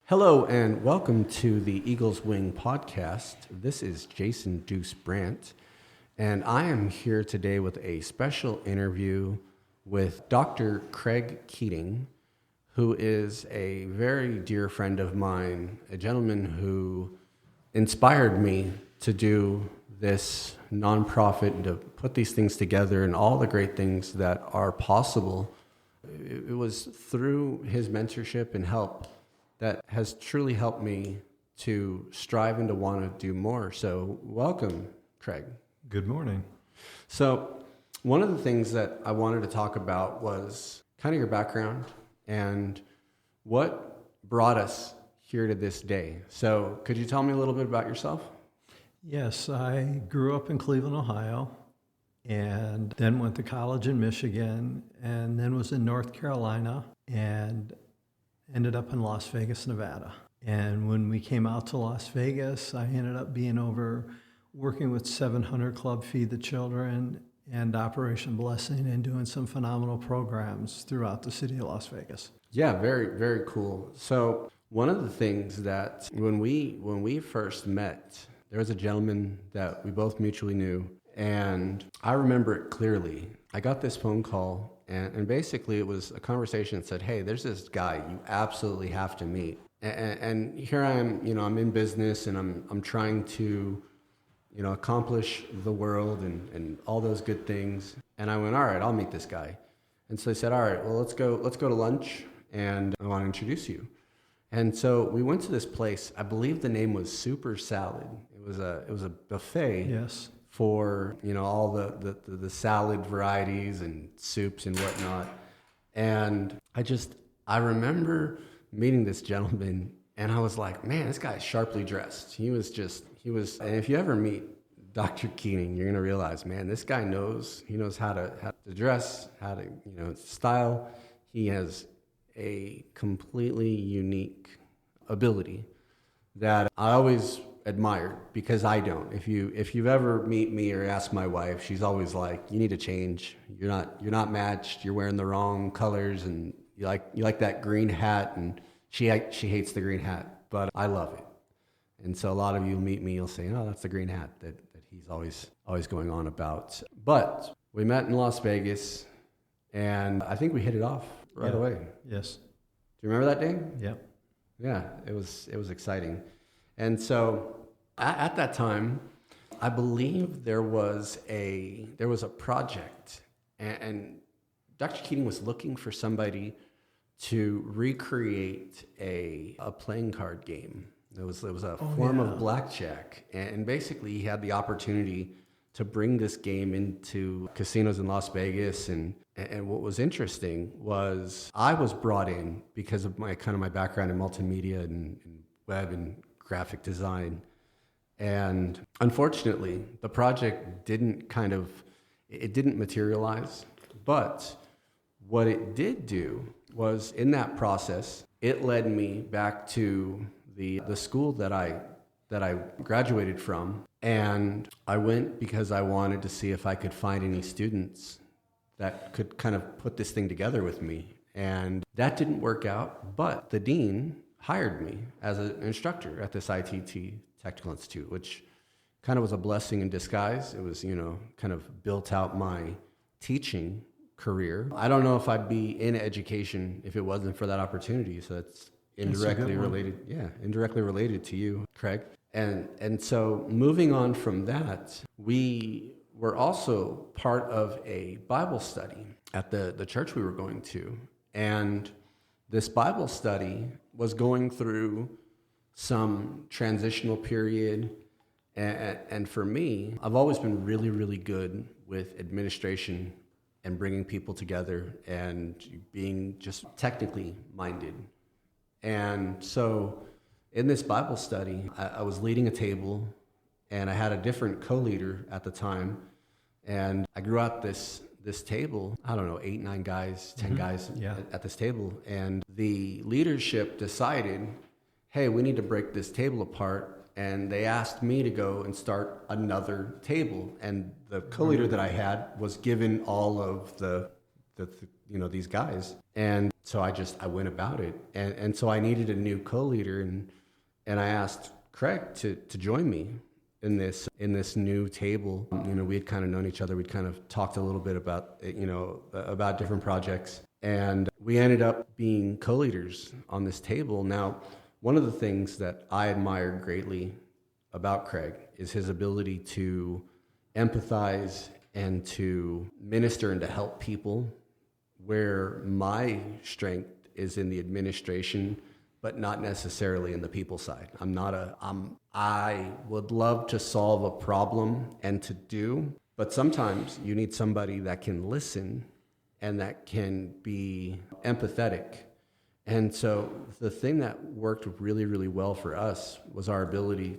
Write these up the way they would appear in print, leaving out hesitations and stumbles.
Hello and welcome to the Eagles Wing podcast. This is Jason Deuce Brandt, and I am here today with a special interview with Dr. Craig Keating, who is a very dear friend of mine, a gentleman who inspired me to do this nonprofit and to put these things together and all the great things that are possible. It was through his mentorship and help that has truly helped me to strive and to want to do more. So welcome, Craig. Good morning. So one of the things that I wanted to talk about was kind of your background and what brought us here to this day. So could you tell me a little bit about yourself? Yes, I grew up in Cleveland, Ohio, and then went to college in Michigan, and then was in North Carolina, and ended up in Las Vegas, Nevada. And when we came out to Las Vegas, I ended up being over working with 700 Club Feed the Children and Operation Blessing and doing some phenomenal programs throughout the city of Las Vegas. Yeah, very, very cool. So one of the things that when we first met, there was a gentleman that we both mutually knew, and I remember it clearly. I got this phone call, and basically it was a conversation that said, hey, there's this guy you absolutely have to meet. And here I am, I'm in business, and I'm trying to, accomplish the world and all those good things. And I went, all right, I'll meet this guy. And so they said, all right, well, let's go to lunch, and I want to introduce you. And so we went to this place. I believe the name was Super Salad. It was a buffet. Yes. For all the salad varieties and soups and whatnot. And I remember meeting this gentleman, and I was like, man, this guy's sharply dressed. He was, and if you ever meet Dr. Keating, you're gonna realize, man, this guy knows how to dress, how to style. He has a completely unique ability that I always admired, because I don't. If you've ever meet me or ask my wife, she's always like, you need to change. You're not matched. You're wearing the wrong colors, and you like that green hat. And she hates the green hat, but I love it. And so a lot of you meet me, you'll say, oh, that's the green hat that he's always going on about. But we met in Las Vegas, and I think we hit it off right away. Yes. Do you remember that day? Yeah. Yeah, it was exciting. And so at that time, I believe there was a project, and Dr. Keating was looking for somebody to recreate a playing card game. It was a form of blackjack, and basically he had the opportunity to bring this game into casinos in Las Vegas. And what was interesting was I was brought in because of my background in multimedia and web and graphic design. And unfortunately, the project didn't materialize. But what it did do was, in that process, it led me back to the school that I graduated from. And I went because I wanted to see if I could find any students that could kind of put this thing together with me. And that didn't work out, but the dean hired me as an instructor at this ITT Technical Institute, which kind of was a blessing in disguise. It was, kind of built out my teaching career. I don't know if I'd be in education if it wasn't for that opportunity. So that's indirectly related. Yeah, indirectly related to you, Craig. And so moving on from that, we were also part of a Bible study at the church we were going to. And this Bible study was going through some transitional period. And for me, I've always been really, really good with administration and bringing people together and being just technically minded. And so in this Bible study, I was leading a table, and I had a different co-leader at the time. And I grew out this table, I don't know, 8, 9 guys, 10 guys at this table. And the leadership decided, hey, we need to break this table apart. And they asked me to go and start another table. And the co-leader that I had was given all of the these guys. And so I went about it. And so I needed a new co-leader, and I asked Craig to join me in this new table. We had kind of known each other. We'd kind of talked a little bit about, about different projects. And we ended up being co-leaders on this table. Now, one of the things that I admire greatly about Craig is his ability to empathize and to minister and to help people, where my strength is in the administration, but not necessarily in the people side. I would love to solve a problem and to do, but sometimes you need somebody that can listen and that can be empathetic. And so the thing that worked really, really well for us was our ability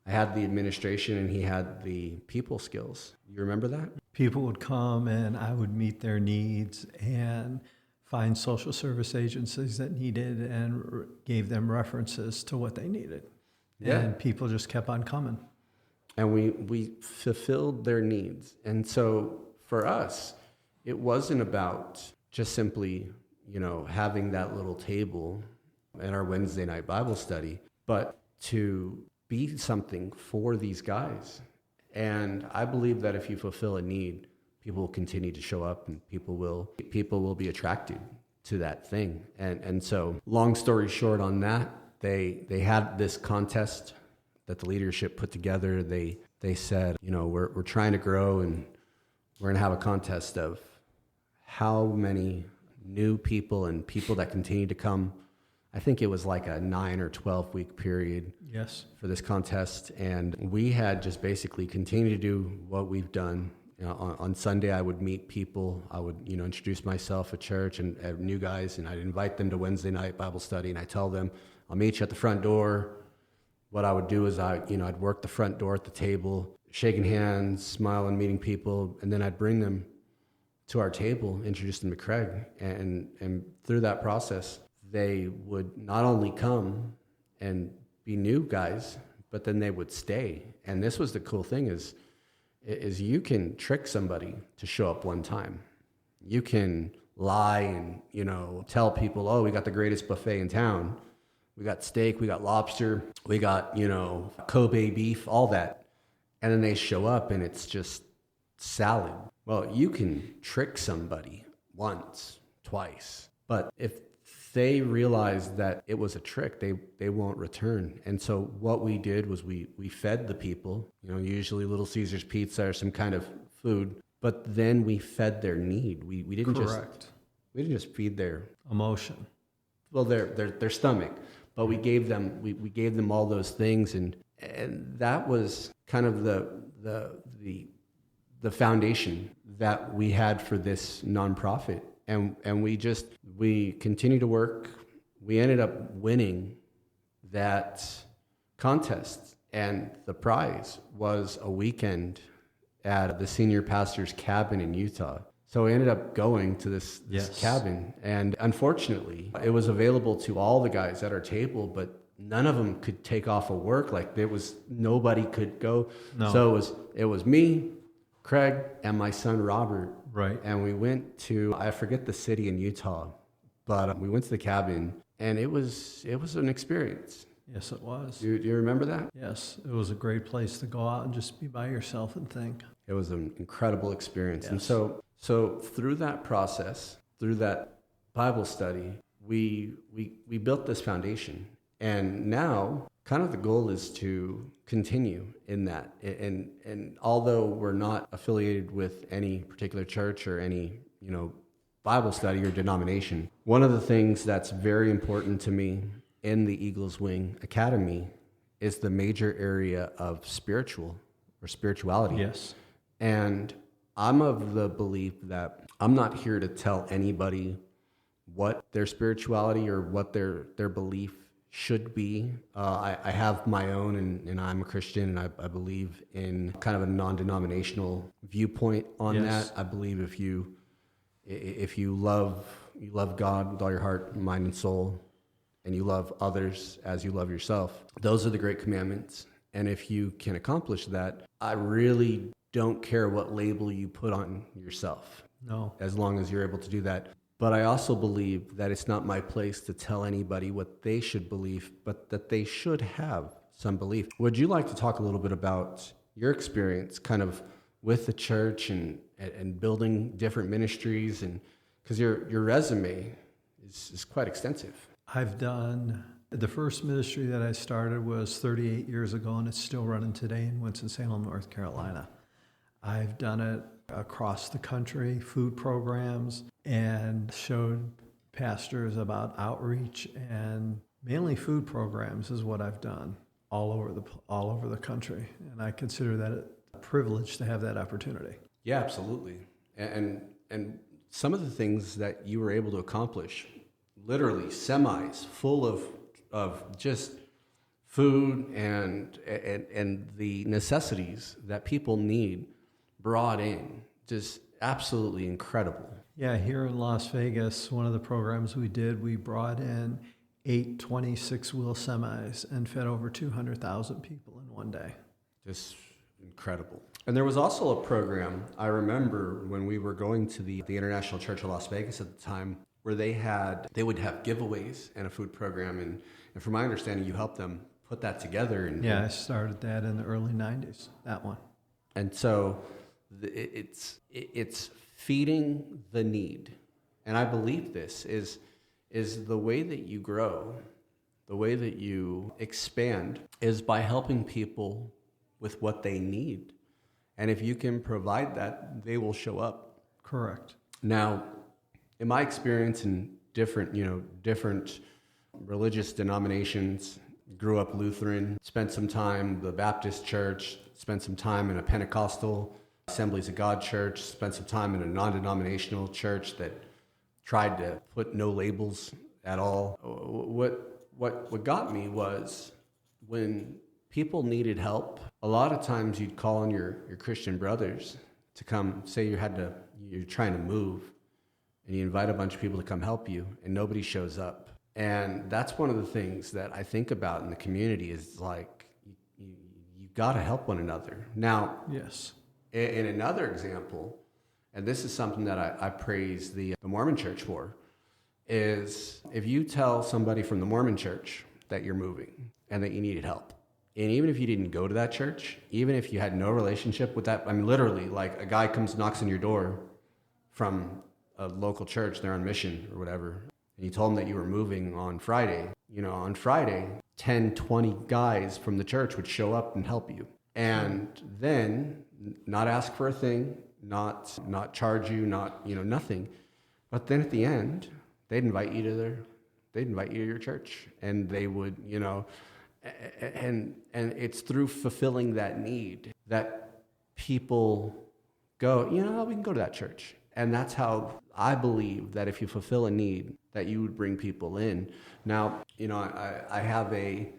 I had the administration and he had the people skills. You remember that? People would come and I would meet their needs and find social service agencies that needed and gave them references to what they needed. Yeah. And people just kept on coming. And we fulfilled their needs. And so for us, it wasn't about just simply, having that little table at our Wednesday night Bible study, but to be something for these guys. And I believe that if you fulfill a need, people will continue to show up and people will be attracted to that thing. And so long story short on that, they had this contest that the leadership put together. They said, we're trying to grow and we're going to have a contest of how many new people and people that continue to come. I think it was like a 9 or 12 week period. Yes. For this contest. And we had just basically continued to do what we've done. On Sunday, I would meet people. I would, introduce myself at church and new guys, and I'd invite them to Wednesday night Bible study. And I tell them, I'll meet you at the front door. What I would do is I'd work the front door at the table, shaking hands, smiling, meeting people, and then I'd bring them to our table, introduce them to Craig, and through that process, they would not only come and be new guys, but then they would stay. And this was the cool thing is you can trick somebody to show up one time. You can lie and, tell people, oh, we got the greatest buffet in town. We got steak, we got lobster, we got, Kobe beef, all that. And then they show up and it's just salad. Well, you can trick somebody once, twice, but if they realize that it was a trick, they won't return. And so what we did was we fed the people, usually Little Caesar's pizza or some kind of food, but then we fed their need. We didn't just feed their emotion. Well, their stomach, but we gave them all those things, and that was kind of the foundation that we had for this nonprofit. And we continued to work. We ended up winning that contest, and the prize was a weekend at the senior pastor's cabin in Utah. So we ended up going to this cabin, and unfortunately, it was available to all the guys at our table, but none of them could take off of work. Like nobody could go. No. So it was me, Craig, and my son Robert. Right. And we went to, I forget the city in Utah, but we went to the cabin, and it was an experience. Yes, it was. Do you remember that? Yes, it was a great place to go out and just be by yourself and think. It was an incredible experience. Yes. And so through that process, through that Bible study, we built this foundation. And now kind of the goal is to continue in that. And although we're not affiliated with any particular church or any, Bible study or denomination, one of the things that's very important to me in the Eagles Wing Academy is the major area of spirituality. Yes. And I'm of the belief that I'm not here to tell anybody what their spirituality or what their belief should be. I have my own, and I'm a Christian, and I believe in kind of a non-denominational viewpoint on that. I believe if you love God with all your heart, mind, and soul, and you love others as you love yourself, those are the great commandments. And if you can accomplish that, I really don't care what label you put on yourself. No. As long as you're able to do that. But I also believe that it's not my place to tell anybody what they should believe, but that they should have some belief. Would you like to talk a little bit about your experience kind of with the church and building different ministries? And because your resume is quite extensive. I've done, the first ministry that I started was 38 years ago, and it's still running today in Winston-Salem, North Carolina. I've done it across the country, food programs, and showed pastors about outreach, and mainly food programs is what I've done all over the country. And I consider that a privilege to have that opportunity. Yeah, absolutely. And some of the things that you were able to accomplish, literally semis full of just food and the necessities that people need brought in, just absolutely incredible. Yeah, here in Las Vegas, one of the programs we did, we brought in 8 26-wheel semis and fed over 200,000 people in one day. Just incredible. And there was also a program, I remember when we were going to the International Church of Las Vegas at the time, where they would have giveaways and a food program. And from my understanding, you helped them put that together. I started that in the early 90s, that one. And so it's feeding the need. And I believe this is the way that you grow, the way that you expand is by helping people with what they need. And if you can provide that, they will show up. Correct. Now, in my experience in different religious denominations, grew up Lutheran, spent some time the Baptist church, spent some time in a Pentecostal Assemblies of God church, spent some time in a non-denominational church that tried to put no labels at all. What got me was when people needed help, a lot of times you'd call on your Christian brothers to come, say you're trying to move, and you invite a bunch of people to come help you, and nobody shows up. And that's one of the things that I think about in the community is like, you got to help one another. Now, yes. In another example, and this is something that I praise the Mormon church for, is if you tell somebody from the Mormon church that you're moving and that you needed help, and even if you didn't go to that church, even if you had no relationship with that, I mean, literally, like a guy knocks on your door from a local church, they're on mission or whatever, and you told them that you were moving on Friday, on Friday, 10, 20 guys from the church would show up and help you. And then not ask for a thing, not charge you, nothing. But then at the end, they'd invite you to your church, and they would, and it's through fulfilling that need that people go, we can go to that church. And that's how I believe that if you fulfill a need, that you would bring people in. Now, I have a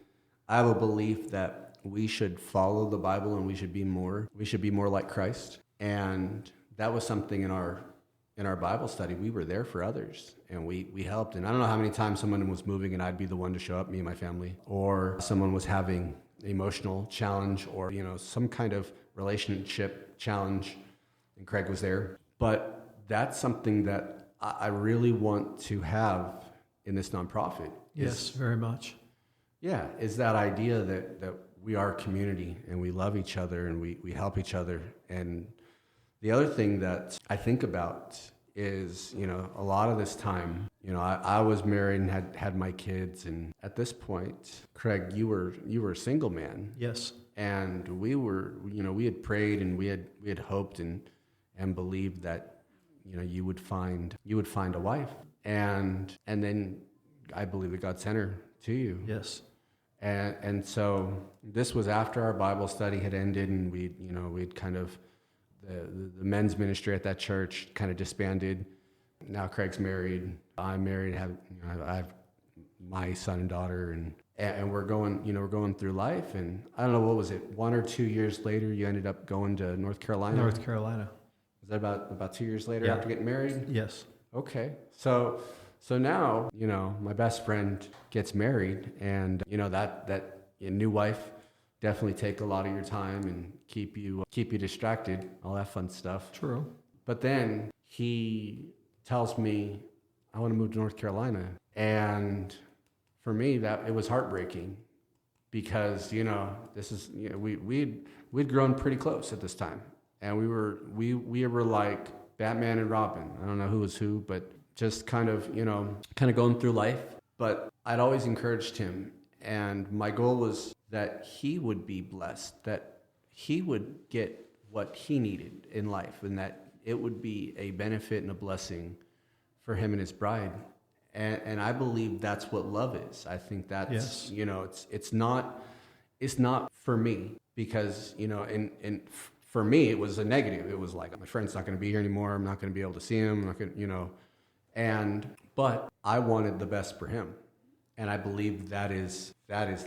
belief that we should follow the Bible and we should be more like Christ. And that was something in our Bible study. We were there for others and we helped. And I don't know how many times someone was moving and I'd be the one to show up, me and my family, or someone was having an emotional challenge or, some kind of relationship challenge and Craig was there. But that's something that I really want to have in this nonprofit. Yes, very much. Yeah, is that idea that we are a community and we love each other and we help each other. And the other thing that I think about is, a lot of this time, I was married and had my kids. And at this point, Craig, you were a single man. Yes. And we were, we had prayed and we had hoped and believed that, you would find a wife. And then I believe that God sent her to you. Yes. And so this was after our Bible study had ended, and we'd kind of the men's ministry at that church kind of disbanded. Now Craig's married, I'm married, I have my son and daughter, and we're going through life. And I don't know, what was it, 1 or 2 years later, you ended up going to North Carolina? North Carolina. Was that about 2 years later Yeah. after getting married? Yes. Okay. So now, my best friend gets married, and that new wife definitely take a lot of your time and keep you distracted, all that fun stuff. True. But then he tells me I want to move to North Carolina. And for me, that it was heartbreaking because, this is, we'd grown pretty close at this time. And we were like Batman and Robin. I don't know who was who, but just kind of going through life. But I'd always encouraged him. And my goal was that he would be blessed, that he would get what he needed in life, and that it would be a benefit and a blessing for him and his bride. And I believe that's what love is. I think that's, Yes. it's not for me because, for me, it was a negative. It was like, my friend's not going to be here anymore. I'm not going to be able to see him. I'm not going to, but I wanted the best for him. And I believe that is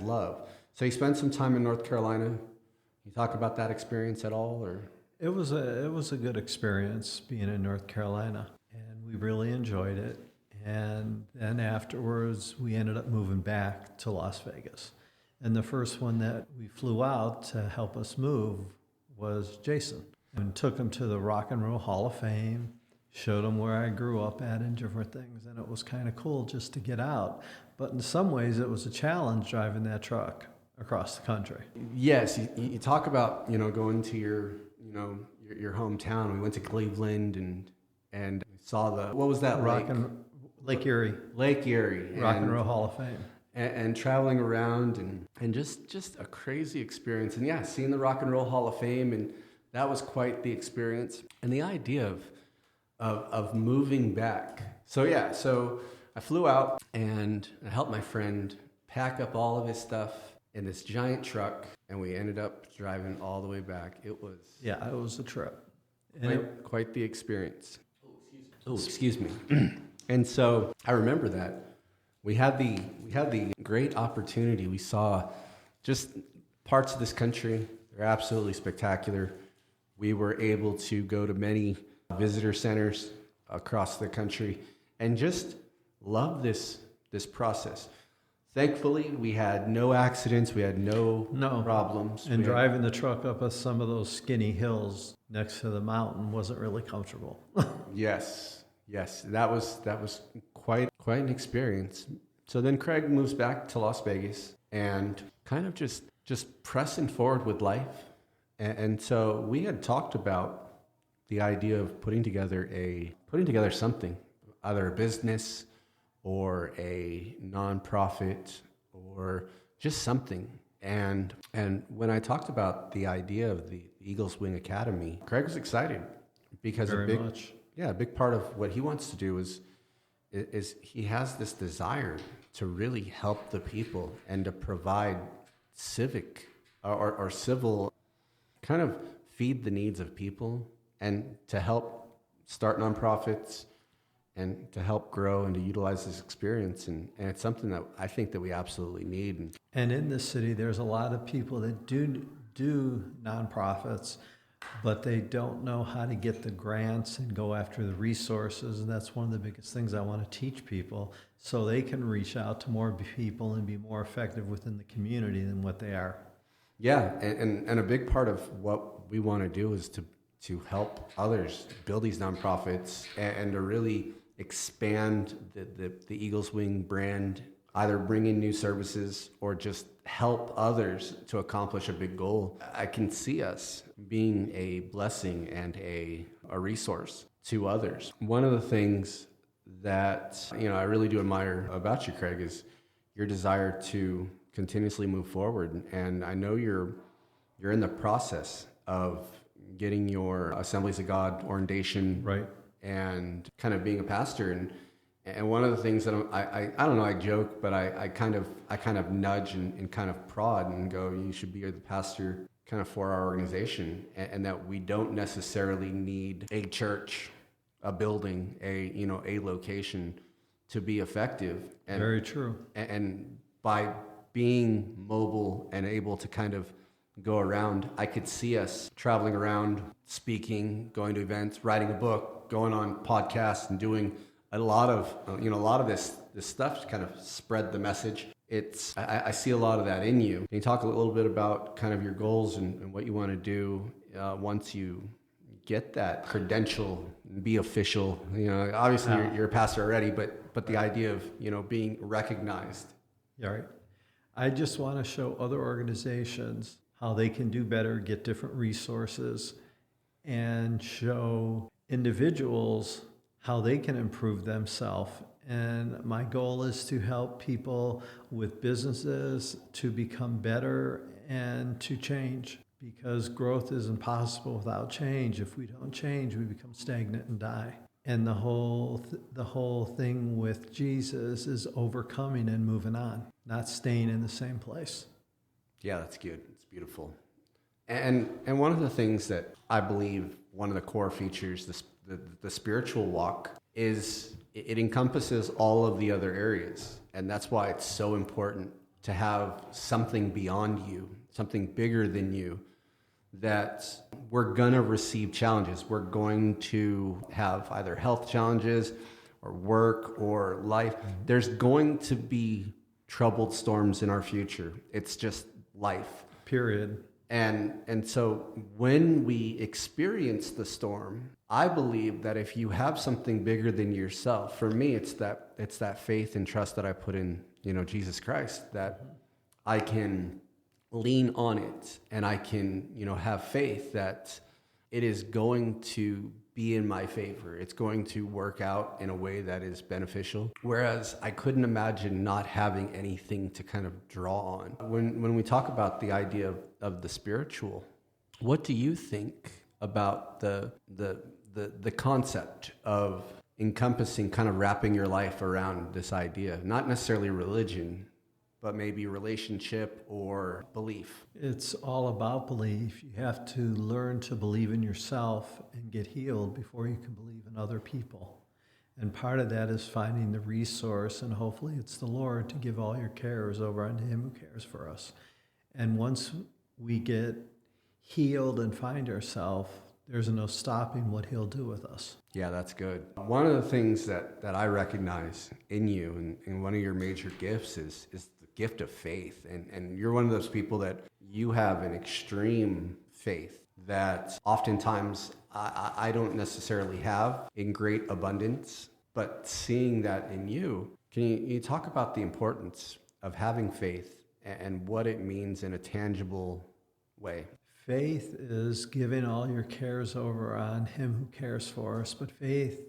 love. So you spent some time in North Carolina. You talk about that experience at all, or? It was a good experience being in North Carolina, and we really enjoyed it. And then afterwards, we ended up moving back to Las Vegas. And the first one that we flew out to help us move was Jason, and took him to the Rock and Roll Hall of Fame, showed him where I grew up at and different things, and it was kind of cool just to get out. But in some ways, it was a challenge driving that truck across the country. Yes, you talk about going to your hometown. We went to Cleveland and saw what was that Lake Erie. Lake Erie. Rock and Roll Hall of Fame. And traveling around and just a crazy experience. And yeah, seeing the Rock and Roll Hall of Fame, and that was quite the experience. And the idea of moving back. So I flew out and I helped my friend pack up all of his stuff in this giant truck, and we ended up driving all the way back. It was a trip. Quite the experience. Excuse me. And so I remember that we had the great opportunity. We saw just parts of this country. They're absolutely spectacular. We were able to go to many visitor centers across the country and just love this process. Thankfully, we had no accidents. We had no problems. And driving the truck up some of those skinny hills next to the mountain wasn't really comfortable. Yes, that was quite an experience. So then Craig moves back to Las Vegas and kind of just pressing forward with life. And so we had talked about the idea of putting together something, either a business or a nonprofit or just something. And when I talked about the idea of the Eagles Wing Academy, Craig was excited because a big part of what he wants to do is he has this desire to really help the people and to provide civic or civil, kind of feed the needs of people and to help start nonprofits and to help grow and to utilize this experience. And it's something that I think that we absolutely need. And in this city, there's a lot of people that do nonprofits, but they don't know how to get the grants and go after the resources. And that's one of the biggest things I want to teach people so they can reach out to more people and be more effective within the community than what they are. Yeah, and a big part of what we want to do is to help others build these nonprofits and to really expand the Eagles Wing brand, either bring in new services or just help others to accomplish a big goal. I can see us being a blessing and a resource to others. One of the things that I really do admire about you, Craig, is your desire to continuously move forward. And I know you're in the process of getting your Assemblies of God ordination, right, and kind of being a pastor. And one of the things that I don't know, I joke, but I kind of nudge and kind of prod and go, you should be the pastor kind of for our organization, and that we don't necessarily need a church, a building, a location to be effective. And, very true. And by being mobile and able to kind of go around, I could see us traveling around, speaking, going to events, writing a book, going on podcasts, and doing a lot of this stuff to kind of spread the message. I see a lot of that in you. Can you talk a little bit about kind of your goals and what you want to do once you get that credential and be official? Obviously you're a pastor already, but the idea of, being recognized. Yeah, right. I just want to show other organizations how they can do better, get different resources, and show individuals how they can improve themselves. And my goal is to help people with businesses to become better and to change, because growth is impossible without change. If we don't change, we become stagnant and die. And the whole thing with Jesus is overcoming and moving on, not staying in the same place. Yeah, that's good. It's beautiful. And one of the things that I believe one of the core features, the spiritual walk, is it encompasses all of the other areas. And that's why it's so important to have something beyond you, something bigger than you, that we're going to receive challenges. We're going to have either health challenges or work or life. There's going to be troubled storms in our future. It's just life. Period. And so when we experience the storm, I believe that if you have something bigger than yourself, for me, it's that faith and trust that I put in, Jesus Christ, that I can lean on it, and I can, have faith that it is going to be in my favor. It's going to work out in a way that is beneficial. Whereas I couldn't imagine not having anything to kind of draw on. When we talk about the idea of the spiritual, what do you think about the concept of encompassing, kind of wrapping your life around this idea? Not necessarily religion, but maybe relationship or belief. It's all about belief. You have to learn to believe in yourself and get healed before you can believe in other people. And part of that is finding the resource, and hopefully it's the Lord, to give all your cares over unto Him who cares for us. And once we get healed and find ourselves, there's no stopping what He'll do with us. Yeah, that's good. One of the things that I recognize in you, and one of your major gifts is the gift of faith. And you're one of those people that you have an extreme faith that oftentimes I don't necessarily have in great abundance, but seeing that in you, can you talk about the importance of having faith and what it means in a tangible way? Faith is giving all your cares over on Him who cares for us. But faith,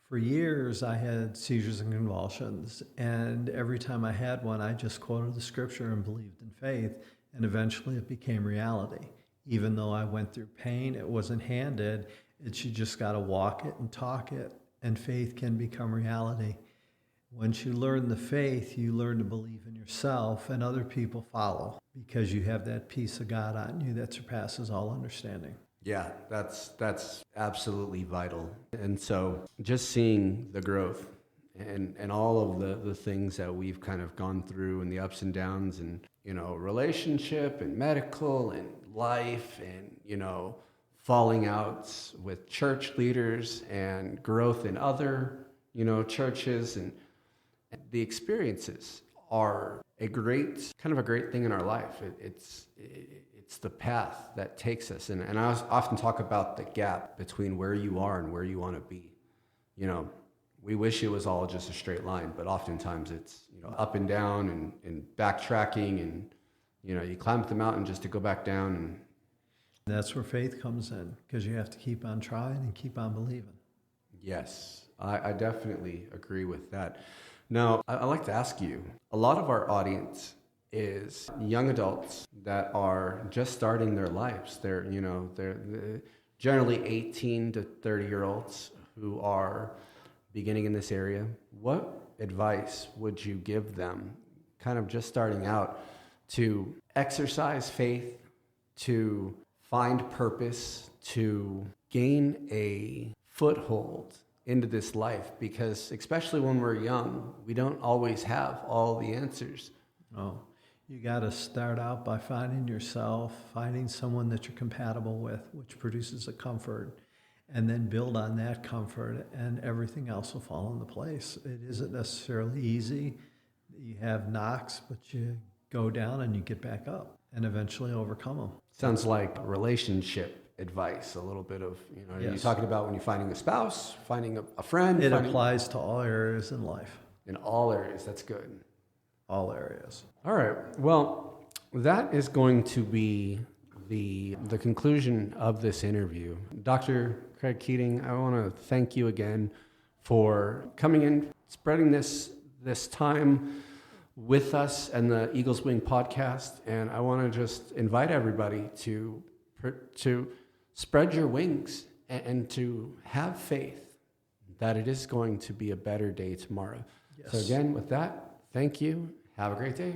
for years, I had seizures and convulsions. And every time I had one, I just quoted the scripture and believed in faith. And eventually it became reality. Even though I went through pain, it wasn't handed. You just got to walk it and talk it. And faith can become reality. Once you learn the faith, you learn to believe in yourself, and other people follow, because you have that peace of God on you that surpasses all understanding. Yeah, that's absolutely vital. And so just seeing the growth and all of the things that we've kind of gone through, and the ups and downs, and, relationship and medical and life, and, falling outs with church leaders and growth in other, churches, and the experiences are a great thing in our life. It's the path that takes us. And I often talk about the gap between where you are and where you want to be. We wish it was all just a straight line, but oftentimes it's, up and down and backtracking, and, you climb up the mountain just to go back down. And that's where faith comes in, because you have to keep on trying and keep on believing. Yes, I definitely agree with that. Now, I'd like to ask you, a lot of our audience is young adults that are just starting their lives. They're generally 18 to 30-year-olds who are beginning in this area. What advice would you give them, kind of just starting out, to exercise faith, to find purpose, to gain a foothold into this life? Because especially when we're young, we don't always have all the answers. Oh, you got to start out by finding yourself, finding someone that you're compatible with, which produces a comfort, and then build on that comfort, and everything else will fall into place. It isn't necessarily easy. You have knocks, but you go down and you get back up and eventually overcome them. Sounds like relationship advice, a little bit of, Yes. you're talking about when you're finding a spouse, finding a friend. It applies to all areas in life, in all areas. That's good. all areas. All right. Well, that is going to be the conclusion of this interview. Dr. Craig Keating, I want to thank you again for coming in, spreading this time with us and the Eagle's Wing podcast. And I want to just invite everybody to spread your wings and to have faith that it is going to be a better day tomorrow. Yes. So again, with that, thank you. Have a great day.